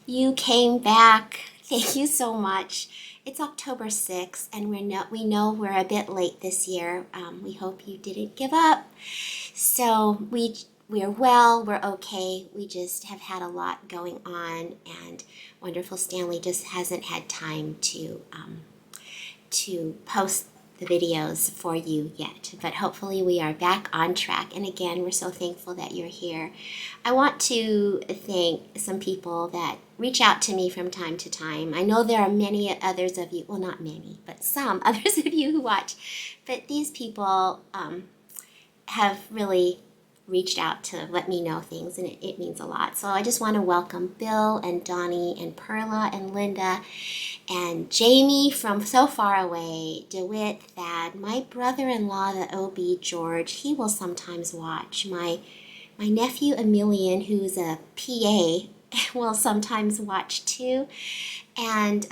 You came back. Thank you so much. It's October 6th, and we know we're a bit late this year. We hope you didn't give up. So we're well, we're okay. We just have had a lot going on, and wonderful Stanley just hasn't had time to post the videos for you yet, but hopefully we are back on track. And again, we're so thankful that you're here. I want to thank some people that reach out to me from time to time. I know there are many others of you, well, not many, but some others of you who watch, but these people have really reached out to let me know things, and it means a lot. So I just want to welcome Bill and Donnie and Perla and Linda and Jamie from so far away, DeWitt, Thad, my brother-in-law, the OB George. He will sometimes watch. My nephew Emilian, who's a PA, will sometimes watch too. And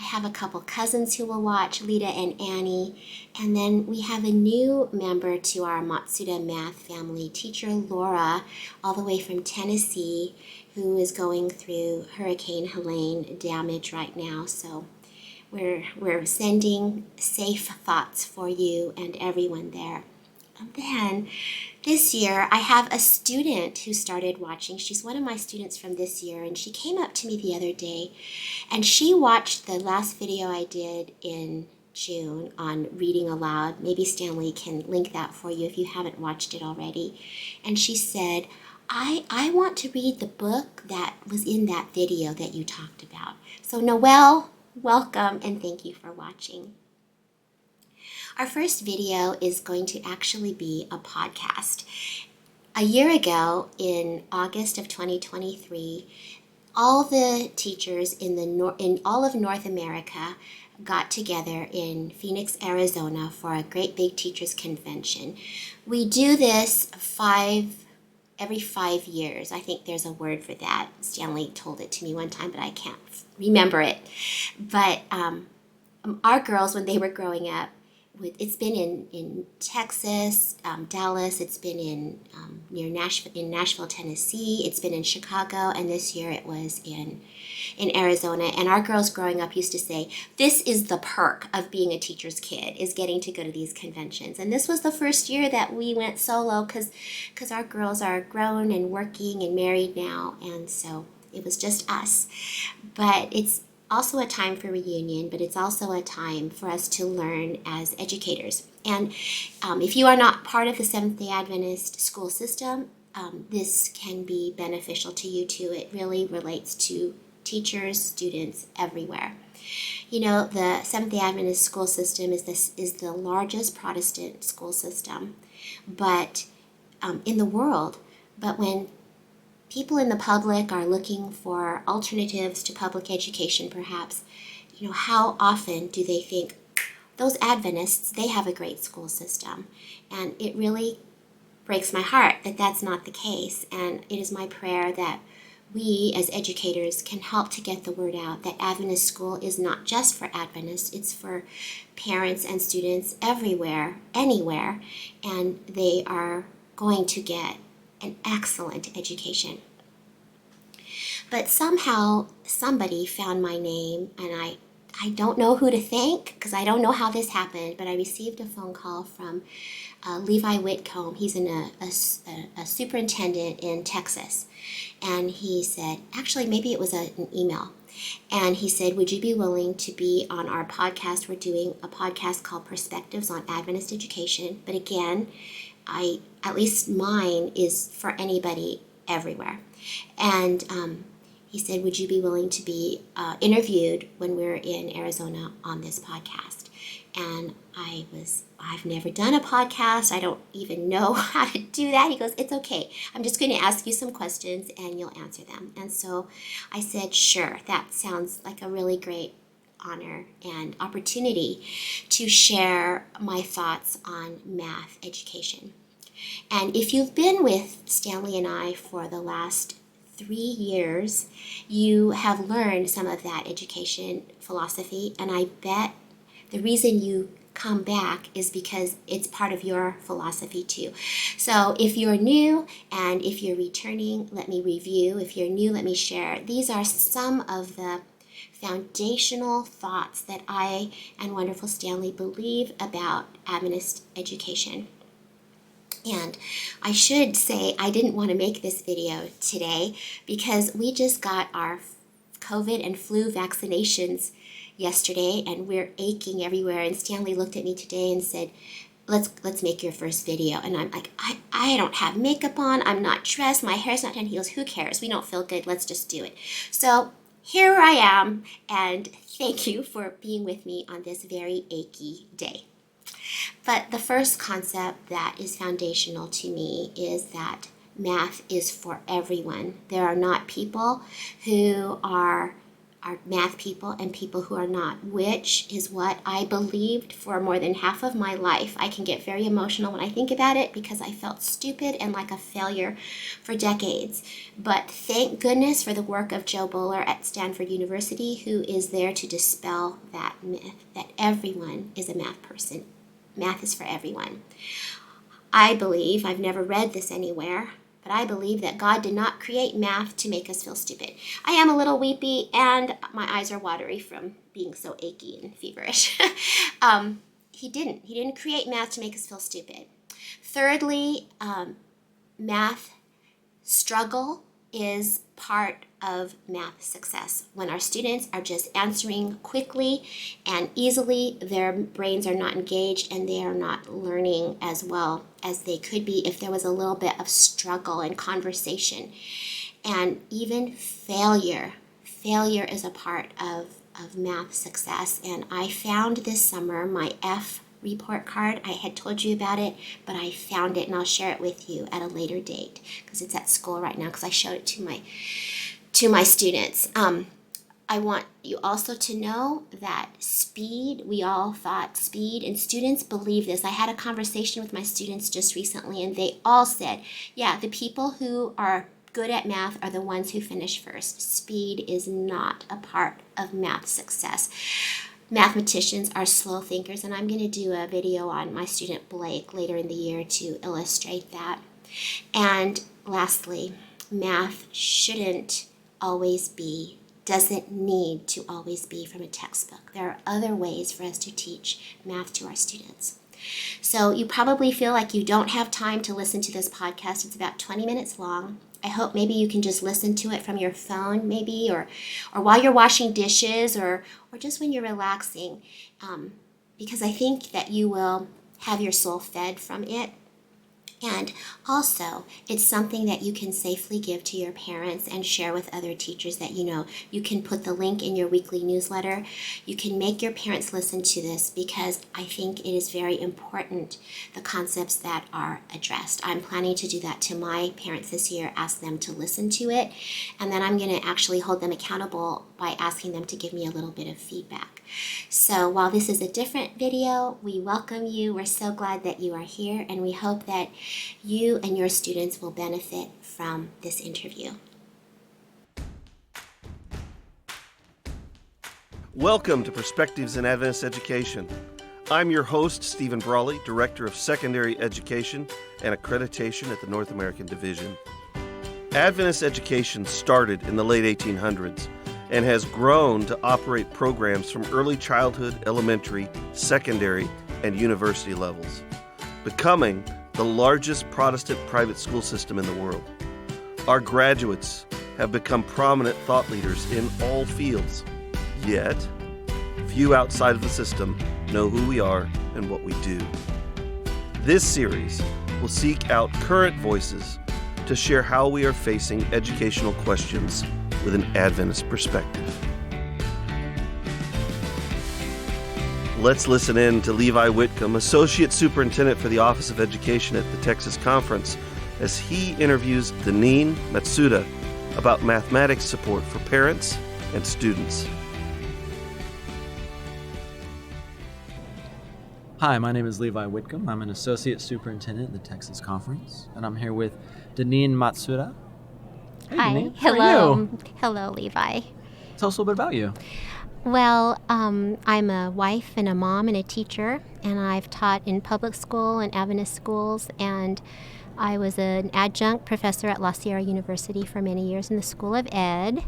I have a couple cousins who will watch, Lita and Annie. And then we have a new member to our MatsudaMath family, teacher Laura, all the way from Tennessee, who is going through Hurricane Helene damage right now. So we're sending safe thoughts for you and everyone there. And then this year, I have a student who started watching. She's one of my students from this year, and she came up to me the other day, and she watched the last video I did in June on reading aloud. Maybe Stanley can link that for you if you haven't watched it already. And she said, I want to read the book that was in that video that you talked about. So Noelle, welcome, and thank you for watching. Our first video is going to actually be a podcast. A year ago, in August of 2023, all the teachers in all of North America got together in Phoenix, Arizona for a great big teachers convention. We do this every 5 years. I think there's a word for that. Stanley told it to me one time, but I can't remember it. But our girls, when they were growing up, it's been in Texas, Dallas. It's been in Nashville, Tennessee. It's been in Chicago, and this year it was in Arizona. And our girls growing up used to say, "This is the perk of being a teacher's kid, is getting to go to these conventions." And this was the first year that we went solo because our girls are grown and working and married now, and so it was just us. But it's also a time for reunion, but it's also a time for us to learn as educators. And if you are not part of the Seventh-day Adventist school system, this can be beneficial to you too. It really relates to teachers, students, everywhere. You know, the Seventh-day Adventist school system is the largest Protestant school system, but in the world. But when people in the public are looking for alternatives to public education, perhaps, how often do they think, those Adventists, they have a great school system? And it really breaks my heart that that's not the case. And it is my prayer that we as educators can help to get the word out that Adventist school is not just for Adventists, it's for parents and students everywhere, anywhere, and they are going to get an excellent education. But somehow somebody found my name, and I don't know who to thank because I don't know how this happened, but I received a phone call from Levi Whitcomb. He's a superintendent in Texas, and he said, actually maybe it was an email, and he said, would you be willing to be on our podcast? We're doing a podcast called Perspectives on Adventist Education, but again, at least mine is for anybody everywhere. And he said, would you be willing to be interviewed when we're in Arizona on this podcast? And I've never done a podcast. I don't even know how to do that. He goes, it's okay. I'm just going to ask you some questions and you'll answer them. And so I said, sure, that sounds like a really great honor and opportunity to share my thoughts on math education. And if you've been with Stanley and I for the last 3 years, you have learned some of that education philosophy, and I bet the reason you come back is because it's part of your philosophy too. So if you're new and if you're returning, let me review. If you're new, let me share. These are some of the foundational thoughts that I and Wonderful Stanley believe about Adventist education. And I should say I didn't want to make this video today because we just got our COVID and flu vaccinations yesterday and we're aching everywhere. And Stanley looked at me today and said, let's make your first video. And I'm like, I don't have makeup on. I'm not dressed. My hair's not done. He goes, who cares? We don't feel good. Let's just do it. So here I am. And thank you for being with me on this very achy day. But the first concept that is foundational to me is that math is for everyone. There are not people who are math people and people who are not, which is what I believed for more than half of my life. I can get very emotional when I think about it because I felt stupid and like a failure for decades. But thank goodness for the work of Joe Bowler at Stanford University, who is there to dispel that myth that everyone is a math person. Math is for everyone. I believe, I've never read this anywhere, but I believe that God did not create math to make us feel stupid. I am a little weepy and my eyes are watery from being so achy and feverish. He didn't create math to make us feel stupid. Thirdly, math struggle is part of math success. When our students are just answering quickly and easily, their brains are not engaged and they are not learning as well as they could be if there was a little bit of struggle and conversation. And even failure is a part of math success. And I found this summer my F report card. I had told you about it, but I found it and I'll share it with you at a later date because it's at school right now because I showed it to my students. I want you also to know that speed, we all thought speed, and students believe this. I had a conversation with my students just recently and they all said, yeah, the people who are good at math are the ones who finish first. Speed is not a part of math success. Mathematicians are slow thinkers, and I'm going to do a video on my student Blake later in the year to illustrate that. And lastly, math doesn't need to always be from a textbook. There are other ways for us to teach math to our students. So you probably feel like you don't have time to listen to this podcast. It's about 20 minutes long. I hope maybe you can just listen to it from your phone maybe, or while you're washing dishes, or just when you're relaxing, because I think that you will have your soul fed from it. And also, it's something that you can safely give to your parents and share with other teachers that you know. You can put the link in your weekly newsletter. You can make your parents listen to this because I think it is very important, the concepts that are addressed. I'm planning to do that to my parents this year, ask them to listen to it, and then I'm going to actually hold them accountable by asking them to give me a little bit of feedback. So while this is a different video, we welcome you. We're so glad that you are here, and we hope that you and your students will benefit from this interview. Welcome to Perspectives in Adventist Education. I'm your host, Stephen Brawley, Director of Secondary Education and Accreditation at the North American Division. Adventist education started in the late 1800s and has grown to operate programs from early childhood, elementary, secondary, and university levels, becoming the largest Protestant private school system in the world. Our graduates have become prominent thought leaders in all fields, yet few outside of the system know who we are and what we do. This series will seek out current voices to share how we are facing educational questions with an Adventist perspective. Let's listen in to Levi Whitcomb, Associate Superintendent for the Office of Education at the Texas Conference, as he interviews Deneen Matsuda about mathematics support for parents and students. Hi, my name is Levi Whitcomb. I'm an Associate Superintendent at the Texas Conference, and I'm here with Deneen Matsuda. Hey, Hi. Deneen. How Hello. are you? Hello, Levi. Tell us a little bit about you. Well, I'm a wife and a mom and a teacher, and I've taught in public school and Adventist schools, and I was an adjunct professor at La Sierra University for many years in the School of Ed.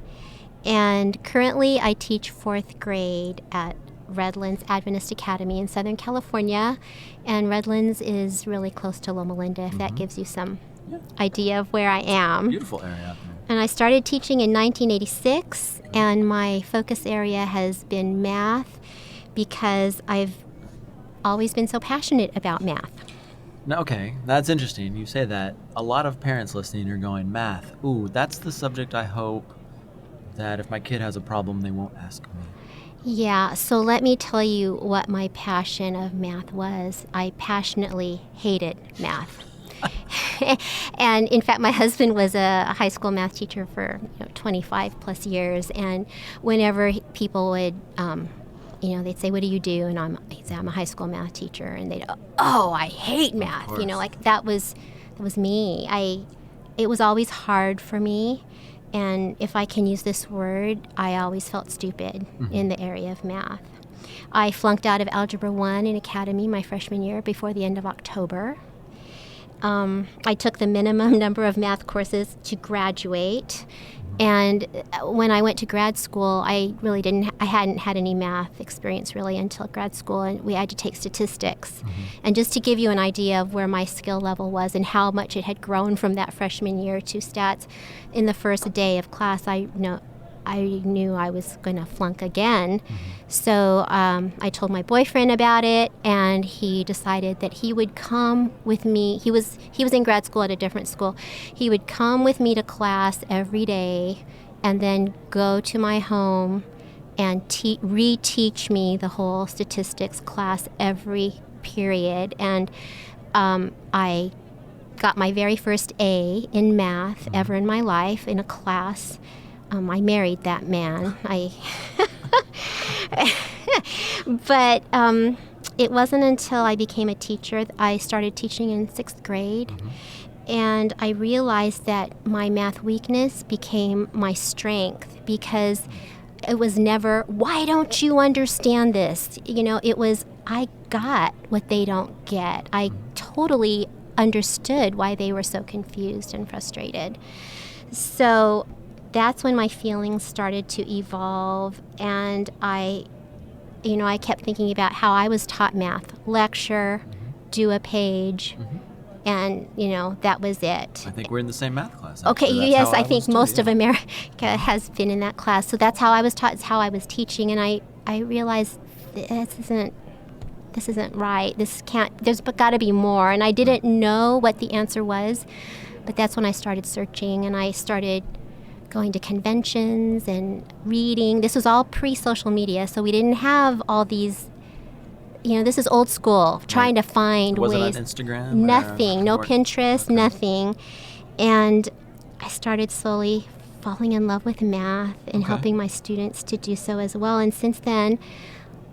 And currently I teach fourth grade at Redlands Adventist Academy in Southern California. And Redlands is really close to Loma Linda, if that gives you some idea of where I am. Beautiful area out there. And I started teaching in 1986, and my focus area has been math because I've always been so passionate about math. Now, okay, that's interesting. You say that. A lot of parents listening are going, math. Ooh, that's the subject I hope that if my kid has a problem, they won't ask me. Yeah, so let me tell you what my passion of math was. I passionately hated math. And in fact, my husband was a high school math teacher for 25 plus years. And whenever people would, they'd say, "What do you do?" And he'd say, "I'm a high school math teacher." And they'd, "Oh, I hate math." That was me. It was always hard for me. And if I can use this word, I always felt stupid in the area of math. I flunked out of Algebra 1 in Academy my freshman year before the end of October. I took the minimum number of math courses to graduate. And when I went to grad school, I hadn't had any math experience really until grad school, and we had to take statistics. And just to give you an idea of where my skill level was and how much it had grown from that freshman year to stats, in the first day of class, I knew I was going to flunk again. So I told my boyfriend about it, and he decided that he would come with me. He was in grad school at a different school. He would come with me to class every day and then go to my home and reteach me the whole statistics class every period. And I got my very first A in math ever in my life in a class. I married that man. But it wasn't until I became a teacher, I started teaching in 6th grade, and I realized that my math weakness became my strength, because it was never, "Why don't you understand this?" It was, I got what they don't get. I totally understood why they were so confused and frustrated. So that's when my feelings started to evolve, and I kept thinking about how I was taught math. Lecture, do a page, and, that was it. I think we're in the same math class. Okay, yes, I think most of America has been in that class. So that's how I was taught, it's how I was teaching, and I realized this isn't right. There's got to be more, and I didn't know what the answer was, but that's when I started searching, and I started going to conventions and reading. This was all pre-social media, so we didn't have all these, this is old school, trying to find ways. Was it on Instagram? Nothing, no Pinterest, nothing. And I started slowly falling in love with math and helping my students to do so as well. And since then,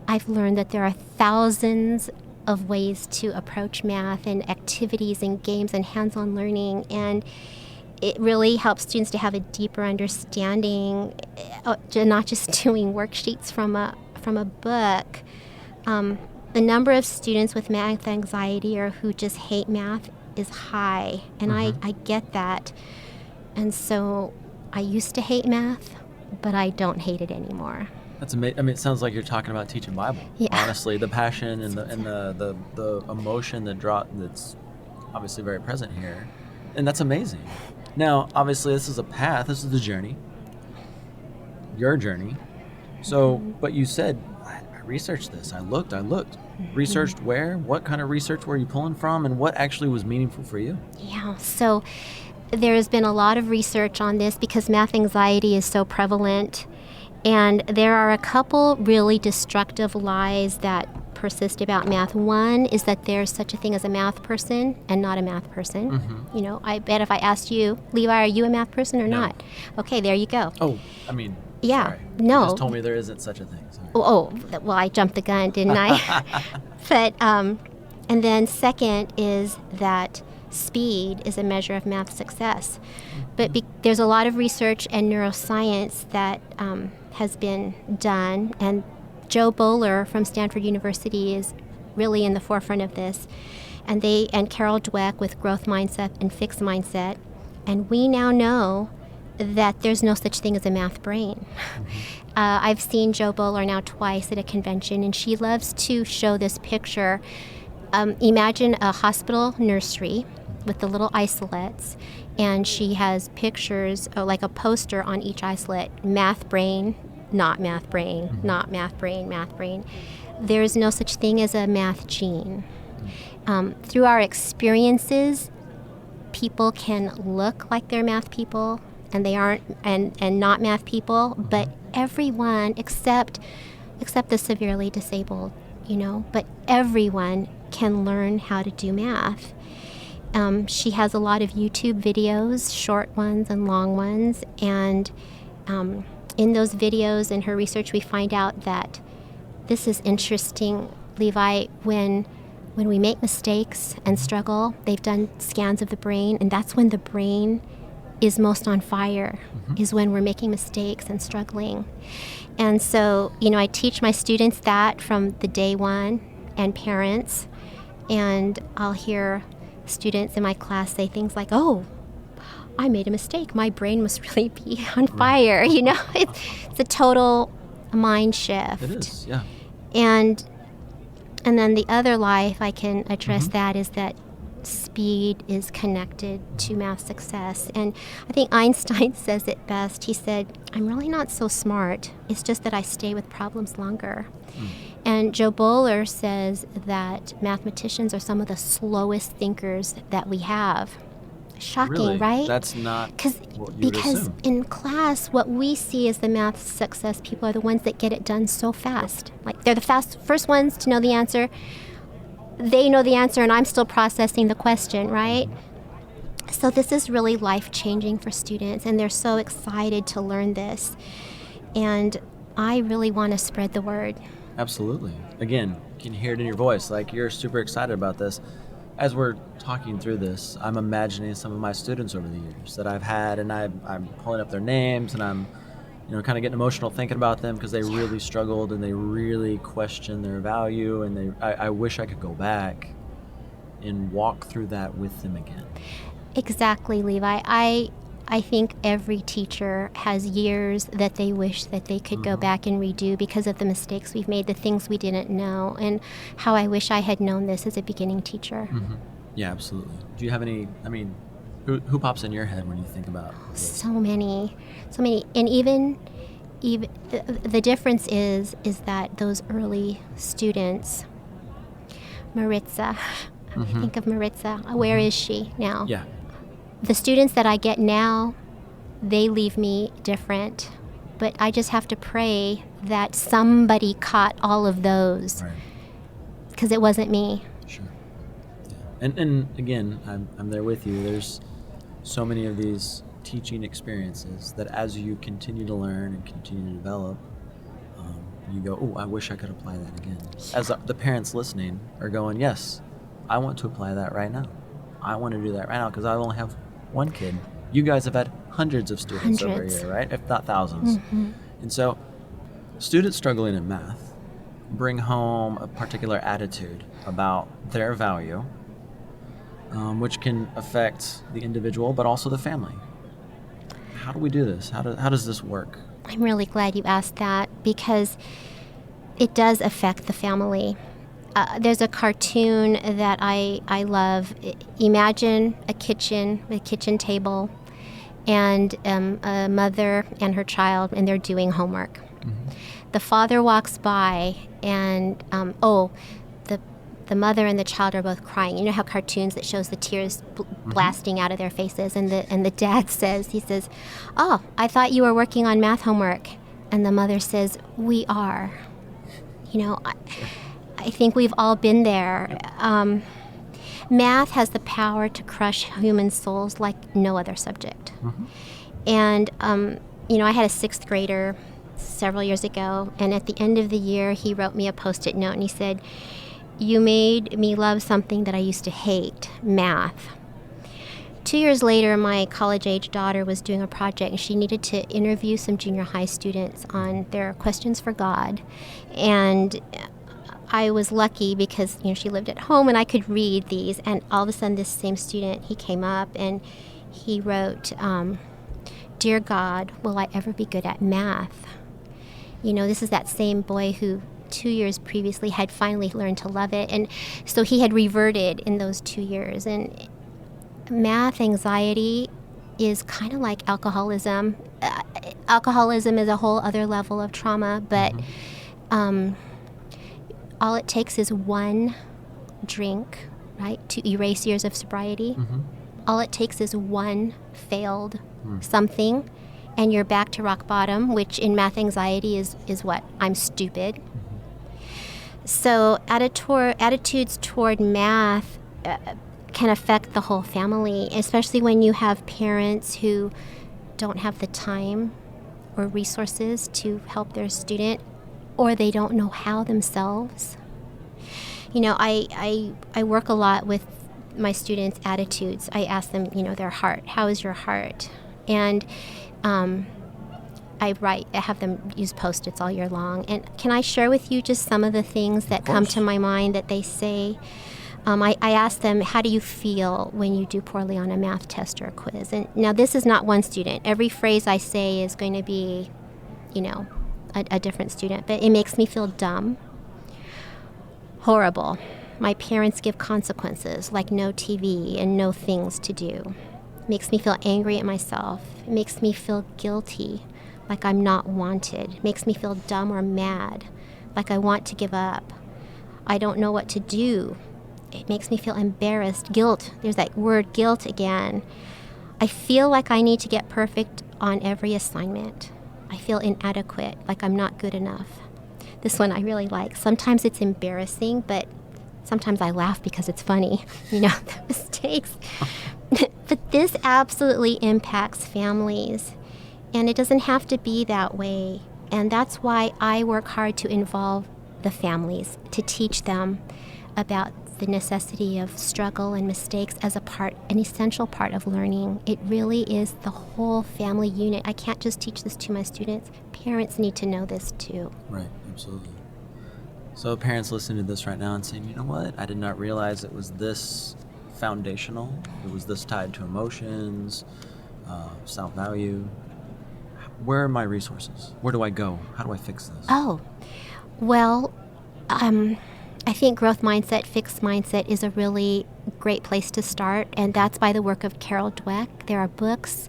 I've learned that there are thousands of ways to approach math, and activities and games and hands-on learning, and it really helps students to have a deeper understanding, not just doing worksheets from a book. The number of students with math anxiety or who just hate math is high, and I get that. And so I used to hate math, but I don't hate it anymore. That's amazing. I mean, it sounds like you're talking about teaching Bible. Yeah. Honestly, the passion and the emotion that's obviously very present here, and that's amazing. Now, obviously, this is a path. This is the journey. Your journey. So, but you said, I researched this. I looked. Researched where? What kind of research were you pulling from? And what actually was meaningful for you? Yeah, so there has been a lot of research on this because math anxiety is so prevalent. And there are a couple really destructive lies that persist about math. One is that there's such a thing as a math person and not a math person. I bet if I asked you, Levi, are you a math person or not? Okay, there you go. Oh, I mean, yeah, sorry. no. You just told me there isn't such a thing. Sorry. Well, I jumped the gun, didn't I? But, and then second is that speed is a measure of math success. But there's a lot of research and neuroscience that has been done, and Joe Bowler from Stanford University is really in the forefront of this, and Carol Dweck with growth mindset and fixed mindset, and we now know that there's no such thing as a math brain. I've seen Joe Bowler now twice at a convention, and she loves to show this picture. Imagine a hospital nursery with the little isolates, and she has pictures, like a poster on each isolate: math brain, not math brain, not math brain, math brain. There's no such thing as a math gene. Through our experiences, people can look like they're math people, and they aren't, and not math people, but everyone except the severely disabled, but everyone can learn how to do math. She has a lot of YouTube videos, short ones and long ones, and in those videos and her research, we find out that this is interesting, Levi, when we make mistakes and struggle, they've done scans of the brain, and that's when the brain is most on fire, is when we're making mistakes and struggling. And so, I teach my students that from the day one, and parents, and I'll hear students in my class say things like, "Oh, I made a mistake. My brain must really be on fire." It's a total mind shift. It is, yeah. And then the other life I can address that is that speed is connected to math success. And I think Einstein says it best. He said, "I'm really not so smart. It's just that I stay with problems longer." And Joe Bowler says that mathematicians are some of the slowest thinkers that we have. Shocking, Really? right? That's not what you would Because assume. in class, what we see as the math success people are the ones that get it done so fast. Like, they're the first ones to know the answer. They know the answer, and I'm still processing the question, right? So this is really life-changing for students, and they're so excited to learn this. And I really want to spread the word. Absolutely. Again, you can hear it in your voice, like you're super excited about this. As we're talking through this, I'm imagining some of my students over the years that I've had, and I'm pulling up their names, and I'm kind of getting emotional thinking about them because they really struggled and they really questioned their value, and I wish I could go back and walk through that with them again. Exactly, Levi. I think every teacher has years that they wish that they could go back and redo because of the mistakes we've made, the things we didn't know, and how I wish I had known this as a beginning teacher. Yeah, absolutely. Do you have any, who pops in your head when you think about this? So many. And even the difference is that those early students, Maritza, I think of Maritza. Where is she now? Yeah. The students that I get now, they leave me different. But I just have to pray that somebody caught all of those. Right. Because it wasn't me. Sure. Yeah. And again, I'm there with you. There's so many of these teaching experiences that as you continue to learn and continue to develop, you go, "Oh, I wish I could apply that again." As the parents listening are going, "Yes, I want to apply that right now. I want to do that right now because I only have one kid." You guys have had hundreds of students over a year, right? If not thousands. And so students struggling in math bring home a particular attitude about their value, which can affect the individual, but also the family. How do we do this? How does this work? I'm really glad you asked that because it does affect the family. There's a cartoon that I love. Imagine a kitchen table, and a mother and her child, and they're doing homework. The father walks by, and the mother and the child are both crying. You know how cartoons that shows the tears blasting out of their faces, and the dad says, "Oh, I thought you were working on math homework," and the mother says, "We are." I think we've all been there. Math has the power to crush human souls like no other subject. And, I had a 6th grader several years ago, and at the end of the year, he wrote me a Post-it note, and he said, "You made me love something that I used to hate, math. 2 years later, my college-age daughter was doing a project, and she needed to interview some junior high students on their questions for God. And I was lucky because, she lived at home and I could read these. And all of a sudden, this same student, he came up and he wrote, "Dear God, will I ever be good at math?" This is that same boy who 2 years previously had finally learned to love it. And so he had reverted in those 2 years. And math anxiety is kind of like alcoholism. Alcoholism is a whole other level of trauma, but all it takes is one drink, right, to erase years of sobriety. All it takes is one failed something, and you're back to rock bottom, which in math anxiety is what? I'm stupid. So attitudes toward math can affect the whole family, especially when you have parents who don't have the time or resources to help their student, or they don't know how themselves. I work a lot with my students' attitudes. I ask them, their heart. How is your heart? And I have them use Post-its all year long. And can I share with you just some of the things that come to my mind that they say? I ask them, how do you feel when you do poorly on a math test or a quiz? And now this is not one student. Every phrase I say is going to be, a different student. But it makes me feel dumb, horrible. My parents give consequences like no TV and no things to do. It makes me feel angry at myself. It makes me feel guilty, like I'm not wanted. It makes me feel dumb or mad, like I want to give up. I don't know what to do. It makes me feel embarrassed. Guilt. There's that word guilt again. I feel like I need to get perfect on every assignment. I feel inadequate, like I'm not good enough. This one I really like. Sometimes it's embarrassing, but sometimes I laugh because it's funny, the mistakes. But this absolutely impacts families, and it doesn't have to be that way. And that's why I work hard to involve the families, to teach them about the necessity of struggle and mistakes as an essential part of learning. It really is the whole family unit. I can't just teach this to my students. Parents need to know this too. Right, absolutely. So parents listening to this right now and saying, you know what, I did not realize it was this foundational. It was this tied to emotions, self-value. Where are my resources? Where do I go? How do I fix this? Oh, well, I think growth mindset, fixed mindset is a really great place to start, and that's by the work of Carol Dweck. There are books,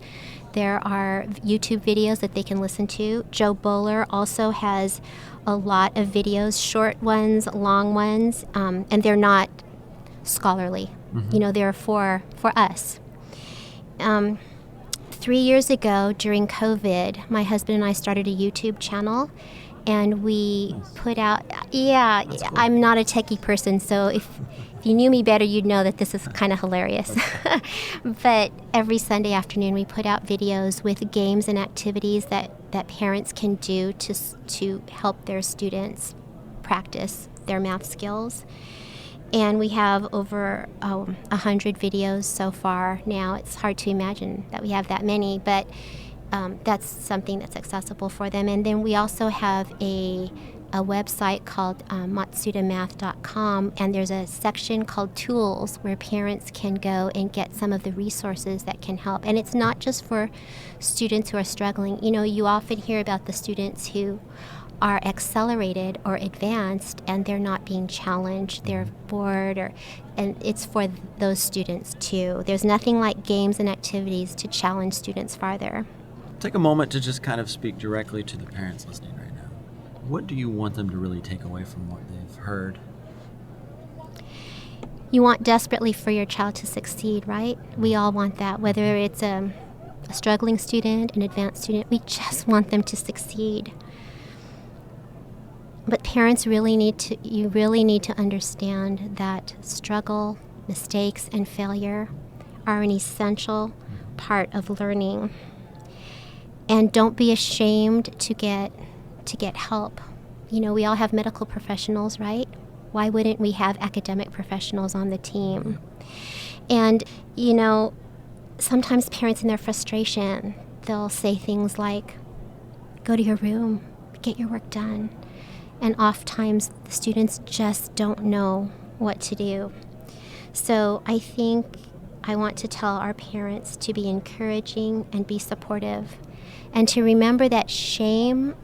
there are YouTube videos that they can listen to. Joe Bowler also has a lot of videos, short ones, long ones, and they're not scholarly. They're for us. 3 years ago, during COVID, my husband and I started a YouTube channel. And we put out, cool. I'm not a techie person, so if you knew me better, you'd know that this is kind of hilarious. Okay. But every Sunday afternoon, we put out videos with games and activities that parents can do to help their students practice their math skills. And we have over 100 videos so far now. It's hard to imagine that we have that many, but that's something that's accessible for them. And then we also have a website called MatsudaMath.com, and there's a section called Tools where parents can go and get some of the resources that can help. And it's not just for students who are struggling. You often hear about the students who are accelerated or advanced and they're not being challenged, they're bored, and it's for those students too. There's nothing like games and activities to challenge students farther. Take a moment to just kind of speak directly to the parents listening right now. What do you want them to really take away from what they've heard? You want desperately for your child to succeed, right? We all want that, whether it's a struggling student, an advanced student. We just want them to succeed. But parents you really need to understand that struggle, mistakes, and failure are an essential part of learning. And don't be ashamed to get help. We all have medical professionals, right? Why wouldn't we have academic professionals on the team? And, sometimes parents in their frustration, they'll say things like, go to your room, get your work done. And oftentimes the students just don't know what to do. So I think I want to tell our parents to be encouraging and be supportive, and to remember that shame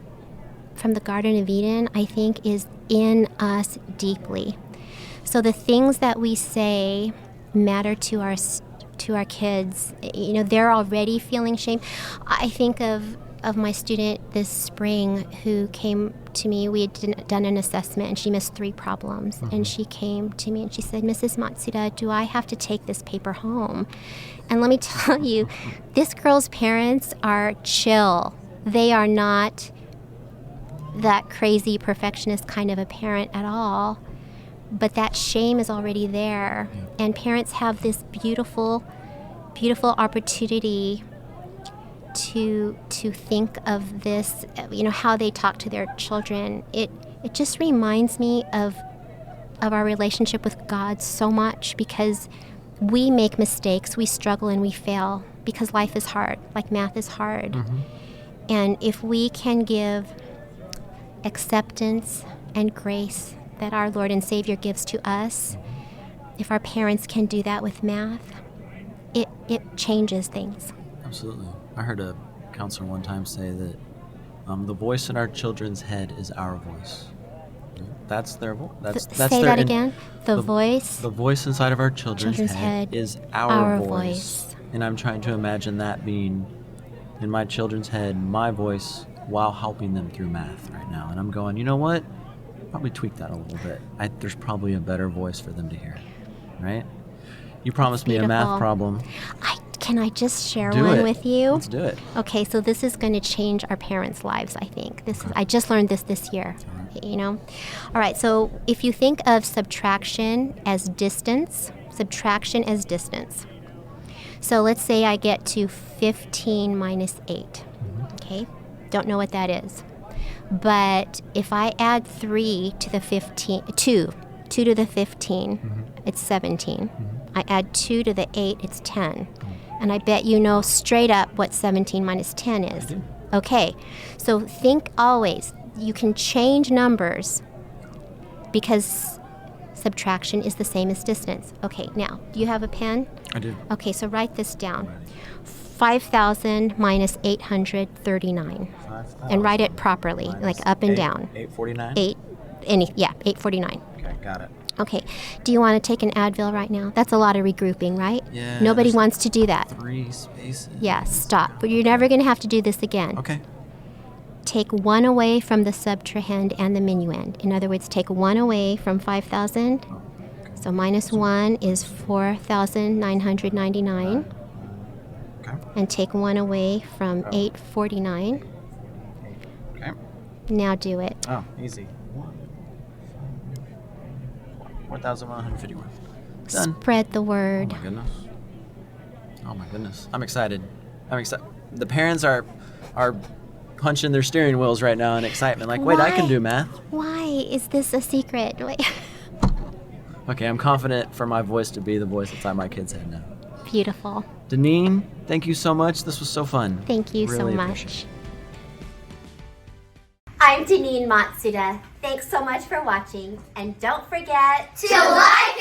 from the Garden of Eden, I think, is in us deeply. So the things that we say matter to our kids. You know, they're already feeling shame. I think of my student this spring who came to me. We had done an assessment and she missed 3 problems. Mm-hmm. And she came to me and she said, Mrs. Matsuda, do I have to take this paper home? And let me tell you, this girl's parents are chill. They are not that crazy perfectionist kind of a parent at all. But that shame is already there. And parents have this beautiful, beautiful opportunity to think of this, you know, how they talk to their children. It just reminds me of our relationship with God so much, because we make mistakes, we struggle and we fail because life is hard, like math is hard. Mm-hmm. And if we can give acceptance and grace that our Lord and Savior gives to us, if our parents can do that with math, it changes things. Absolutely. I heard a counselor one time say that the voice in our children's head is our voice. That's their voice. That's say their that again. The voice inside of our children's head is our voice. And I'm trying to imagine that being in my children's head, my voice, while helping them through math right now. And I'm going, you know what? Probably tweak that a little bit. There's probably a better voice for them to hear, right? You promised me a math problem. Can I just share one with you? Let's do it. Okay, so this is going to change our parents' lives, I think. I just learned this year, you know? All right, so if you think of subtraction as distance. So let's say I get to 15 minus 8, okay? Don't know what that is. But if I add 3 to the 15, 2 to the 15, it's 17. I add 2 to the 8, it's 10. And I bet you know straight up what 17 minus 10 is. Okay, so think always, you can change numbers because subtraction is the same as distance. Okay, now, do you have a pen? I do. Okay, so write this down. 5,000 minus 839. 5,000. And write it properly, like up and down. 849? 849. Okay, got it. Okay, do you want to take an Advil right now? That's a lot of regrouping, right? Yeah. Nobody wants to do that. 3 spaces. Yeah, stop. But you're never going to have to do this again. Okay. Take 1 away from the subtrahend and the minuend. In other words, take 1 away from 5,000. Oh, okay. So minus 1 is 4,999. Okay. And take 1 away from 849. Okay. Now do it. Oh, easy. 4,151. Done. Spread the word. Oh my goodness. I'm excited. The parents are punching their steering wheels right now in excitement. Like, wait, I can do math. Why is this a secret? Wait. Okay, I'm confident for my voice to be the voice inside my kid's head now. Beautiful. Deneen, thank you so much. This was so fun. Thank you really so much. I'm Deneen Matsuda. Thanks so much for watching. And don't forget to like,